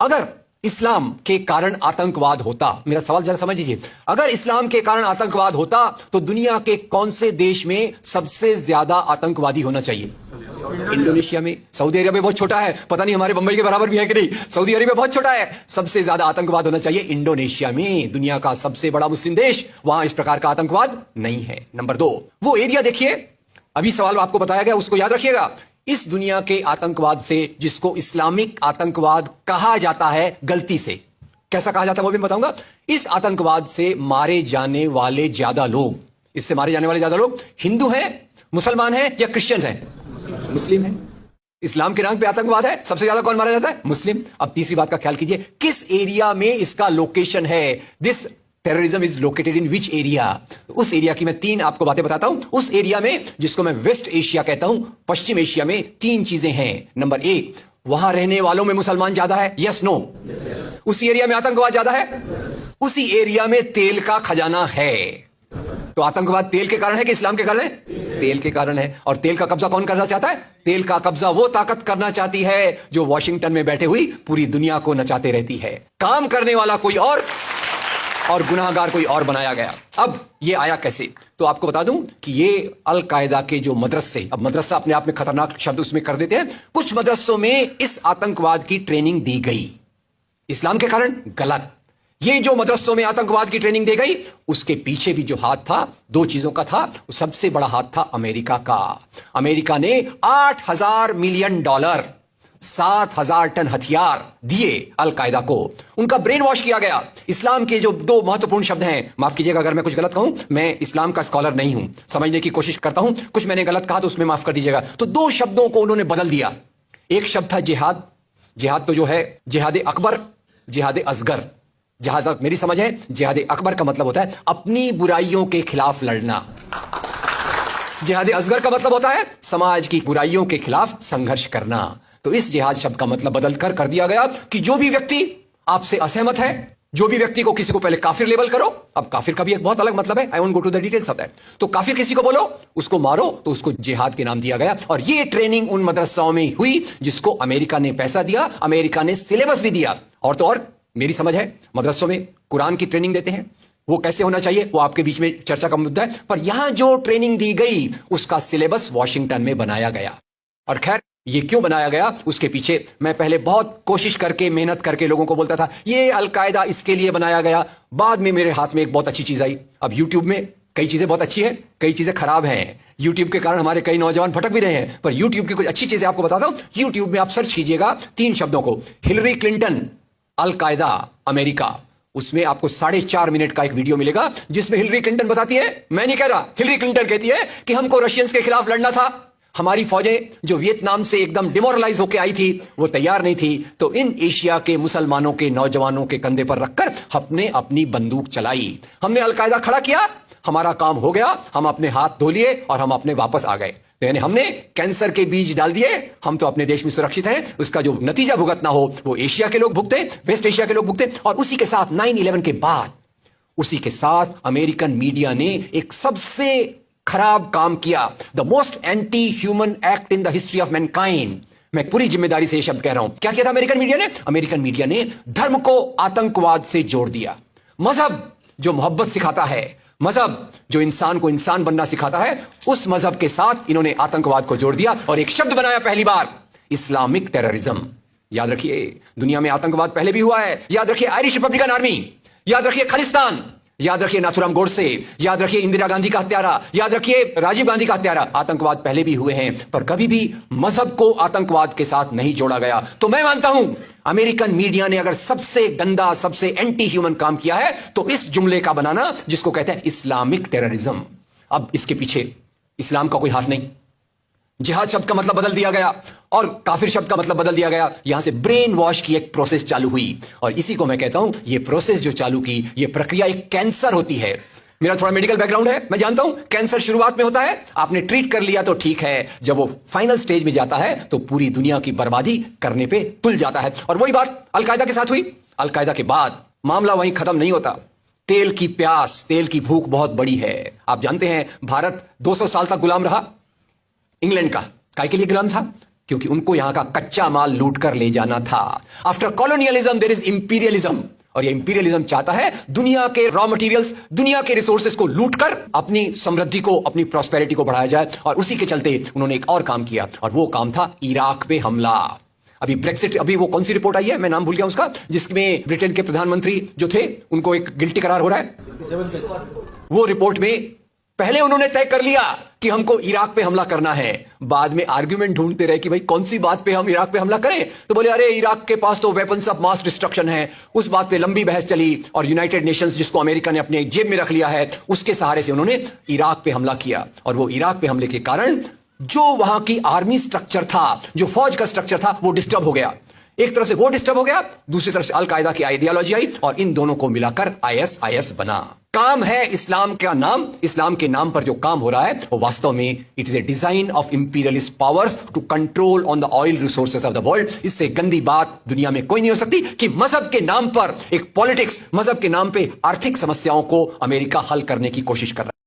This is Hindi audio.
अगर इस्लाम के कारण आतंकवाद होता, मेरा सवाल जरा समझ लीजिए, अगर इस्लाम के कारण आतंकवाद होता तो दुनिया के कौन से देश में सबसे ज्यादा आतंकवादी होना चाहिए? इंडोनेशिया में। सऊदी अरेबिया बहुत छोटा है, पता नहीं हमारे बंबई के बराबर भी है कि नहीं। सऊदी अरेबिया बहुत छोटा है, सबसे ज्यादा आतंकवाद होना चाहिए इंडोनेशिया में, दुनिया का सबसे बड़ा मुस्लिम देश, वहां इस प्रकार का आतंकवाद नहीं है। नंबर 2, वो एरिया देखिए, अभी सवाल आपको बताया गया उसको याद रखिएगा। इस दुनिया के आतंकवाद से, जिसको इस्लामिक आतंकवाद कहा जाता है, गलती से कैसा कहा जाता है वो भी बताऊंगा, इस आतंकवाद से मारे जाने वाले ज्यादा लोग, इससे मारे जाने वाले ज्यादा लोग हिंदू हैं, मुसलमान हैं या क्रिश्चियन हैं? मुस्लिम हैं। इस्लाम के नाम पे आतंकवाद है, सबसे ज्यादा कौन मारा जाता है? मुस्लिम। अब तीसरी बात का ख्याल कीजिए, किस एरिया में इसका लोकेशन है? This terrorism is located in which area? उस एरिया की मैं 3 आपको बातें बताता हूं। उस एरिया में, जिसको मैं वेस्ट एशिया कहता हूं, पश्चिम एशिया में 3 चीजें हैं। नंबर 1, वहां रहने वालों में मुसलमान ज्यादा है, यस नो? उसी एरिया में आतंकवाद ज्यादा है, उसी एरिया में तेल का खजाना है। तो आतंकवाद तेल के कारण है कि इस्लाम के कारण है? तेल के कारण है। और तेल का कब्जा कौन करना चाहता है? तेल का कब्जा वो ताकत करना चाहती है जो वॉशिंगटन में बैठे हुई पूरी दुनिया को नचाते रहती है। काम करने वाला कोई और गुनाहगार कोई और बनाया गया। अब ये आया कैसे? तो आपको बता दूं कि ये अल कायदा के जो मदरसे, अब मदरसा अपने आप में खतरनाक शब्द उसमें कर देते हैं, कुछ मदरसों में इस आतंकवाद की ट्रेनिंग दी गई। इस्लाम के कारण गलत। ये जो मदरसों में आतंकवाद की ट्रेनिंग दी गई, उसके पीछे भी जो हाथ था, 2 चीजों का था। सबसे बड़ा हाथ था अमेरिका का। अमेरिका ने $8,000 मिलियन, 7,000 टन हथियार दिए अल कायदा को। उनका ब्रेन वॉश किया गया। इस्लाम के जो 2 महत्वपूर्ण शब्द हैं, माफ कीजिएगा अगर मैं कुछ गलत कहूं, मैं इस्लाम का स्कॉलर नहीं हूं, समझने की कोशिश करता हूं, कुछ मैंने गलत कहा तो उसमें माफ कर दीजिएगा। तो 2 शब्दों को उन्होंने बदल दिया। एक शब्द था जिहाद। जिहाद तो जो है जिहाद अकबर, जिहाद असगर। जहां तक मेरी समझ है, जिहाद अकबर का मतलब होता है अपनी बुराइयों के खिलाफ लड़ना। जिहाद असगर का मतलब होता है समाज की बुराइयों के खिलाफ संघर्ष करना। तो इस जिहाद शब्द का मतलब बदलकर कर दिया गया कि जो भी व्यक्ति आपसे असहमत है, जो भी व्यक्ति को, किसी को पहले काफिर लेबल करो। अब काफिर का भी एक बहुत अलग मतलब है, I won't go to the details of that. तो काफिर किसी को बोलो, उसको मारो, तो उसको जिहाद के नाम दिया गया। और ये ट्रेनिंग उन मदरसाओं में हुई जिसको अमेरिका ने पैसा दिया, अमेरिका ने सिलेबस भी दिया। और तो और मेरी समझ है, मदरसों में कुरान की ट्रेनिंग देते हैं। वो कैसे होना चाहिए वो आपके बीच में चर्चा का मुद्दा है, पर यहां जो ट्रेनिंग दी गई उसका सिलेबस वॉशिंगटन में बनाया गया। और खैर, ये क्यों बनाया गया उसके पीछे मैं पहले बहुत कोशिश करके, मेहनत करके लोगों को बोलता था ये अल कायदा इसके लिए बनाया गया। बाद में मेरे हाथ में एक बहुत अच्छी चीज आई। अब यूट्यूब में कई चीजें बहुत अच्छी है, कई चीजें खराब हैं। यूट्यूब के कारण हमारे कई नौजवान भटक भी रहे हैं, पर यूट्यूब की कुछ अच्छी चीजें आपको बताता हूं। यूट्यूब में आप सर्च कीजिएगा 3 शब्दों को, हिलरी क्लिंटन अल कायदा अमेरिका। उसमें आपको 4.5 मिनट का एक वीडियो मिलेगा जिसमें हिलरी क्लिंटन बताती है, मैं नहीं कह रहा, हिलरी क्लिंटन कहती है कि हमको रशियंस के खिलाफ लड़ना था। हमारी फौजें जो वियतनाम से एकदम डिमोरलाइज होकर आई थी वो तैयार नहीं थी, तो इन एशिया के मुसलमानों के नौजवानों के कंधे पर रखकर हमने अपनी बंदूक चलाई, हमने अल कायदा खड़ा किया, हमारा काम हो गया, हम अपने हाथ धो लिए और हम अपने वापस आ गए। तो यानी हमने कैंसर के बीज डाल दिए, हम तो अपने देश में सुरक्षित हैं। उसका जो नतीजा भुगतना हो वो एशिया के लोग भुगते, वेस्ट एशिया के लोग भुगते। और उसी के साथ 9/11 के बाद, उसी के साथ अमेरिकन मीडिया ने एक सबसे खराब काम किया, the most anti human act in the history of Mankind. मैं पूरी जिम्मेदारी से यह शब्द कह रहा हूं। क्या किया था अमेरिकन मीडिया ने? अमेरिकन मीडिया ने धर्म को आतंकवाद से जोड़ दिया। मजहब जो मोहब्बत सिखाता है, मजहब जो इंसान को इंसान बनना सिखाता है, उस मजहब के साथ इन्होंने आतंकवाद को जोड़ दिया और एक शब्द बनाया पहली बार, इस्लामिक टेररिज्म। याद रखिए, दुनिया में आतंकवाद पहले भी हुआ है। याद रखिए आयरिश रिपब्लिकन आर्मी, याद रखिए खालिस्तान, याद रखिए नाथुराम गोडसे, याद रखिए इंदिरा गांधी का हत्यारा, याद रखिए राजीव गांधी का हत्यारा। आतंकवाद पहले भी हुए हैं, पर कभी भी मजहब को आतंकवाद के साथ नहीं जोड़ा गया। तो मैं मानता हूं अमेरिकन मीडिया ने अगर सबसे गंदा, सबसे एंटी ह्यूमन काम किया है तो इस जुमले का बनाना जिसको कहते हैं इस्लामिक टेररिज्म। अब इसके पीछे इस्लाम का कोई हाथ नहीं। जिहाद शब्द का मतलब बदल दिया गया और काफिर शब्द का मतलब बदल दिया गया। यहां से ब्रेन वॉश की एक प्रोसेस चालू हुई और इसी को मैं कहता हूं, ये प्रोसेस जो चालू की, ये प्रक्रिया एक कैंसर होती है। मेरा थोड़ा मेडिकल बैकग्राउंड है, मैं जानता हूं कैंसर शुरुआत में होता है, आपने ट्रीट कर लिया तो ठीक है, जब वो फाइनल स्टेज में जाता है तो पूरी दुनिया की बर्बादी करने पे तुल जाता है। और वही बात अल कायदा के साथ हुई। अल कायदा के बाद मामला वहीं खत्म नहीं होता। तेल की प्यास, तेल की भूख बहुत बड़ी है। आप जानते हैं भारत 200 साल तक गुलाम रहा इंग्लैंड का। काय के लिए गुलाम था? क्योंकि उनको यहां का कच्चा माल लूट कर ले जाना था। After colonialism there is imperialism, और ये इंपीरियलिज्म चाहता है दुनिया के रॉ मटेरियल्स, दुनिया के रिसोर्सेज को लूटकर अपनी समृद्धि को, अपनी प्रॉस्पेरिटी को बढ़ाया जाए। और उसी के चलते उन्होंने एक और काम किया, और वो काम था इराक पे हमला। अभी ब्रेक्सिट, अभी वो कौन सी रिपोर्ट आई है, मैं नाम भूल गया उसका, जिसमें ब्रिटेन के प्रधानमंत्री जो थे उनको एक गिल्टी करार हो रहा है। वो रिपोर्ट में पहले उन्होंने तय कर लिया कि हमको इराक पे हमला करना है, बाद में आर्गुमेंट ढूंढते रहे कि भाई कौन सी बात पे हम इराक पे हमला करें। तो बोले अरे इराक के पास तो वेपन्स ऑफ मास डिस्ट्रक्शन है। उस बात पे लंबी बहस चली, और यूनाइटेड नेशंस जिसको अमेरिका ने अपने जेब में रख लिया है, उसके सहारे से उन्होंने इराक पे हमला किया। और वो इराक पे हमले के कारण जो वहां की आर्मी स्ट्रक्चर था, जो फौज का स्ट्रक्चर था, वो डिस्टर्ब हो गया। एक तरफ से वो डिस्टर्ब हो गया, दूसरी तरफ से अल कायदा की आइडियोलॉजी आई, और इन दोनों को मिलाकर ISIS बना। काम है इस्लाम का नाम, इस्लाम के नाम पर जो काम हो रहा है वो वास्तव में it is a design of imperialist powers to control on the oil resources of the world. इससे गंदी बात दुनिया में कोई नहीं हो सकती कि मजहब के नाम पर एक पॉलिटिक्स, मजहब के नाम पे आर्थिक समस्याओं को अमेरिका हल करने की कोशिश कर रहा है।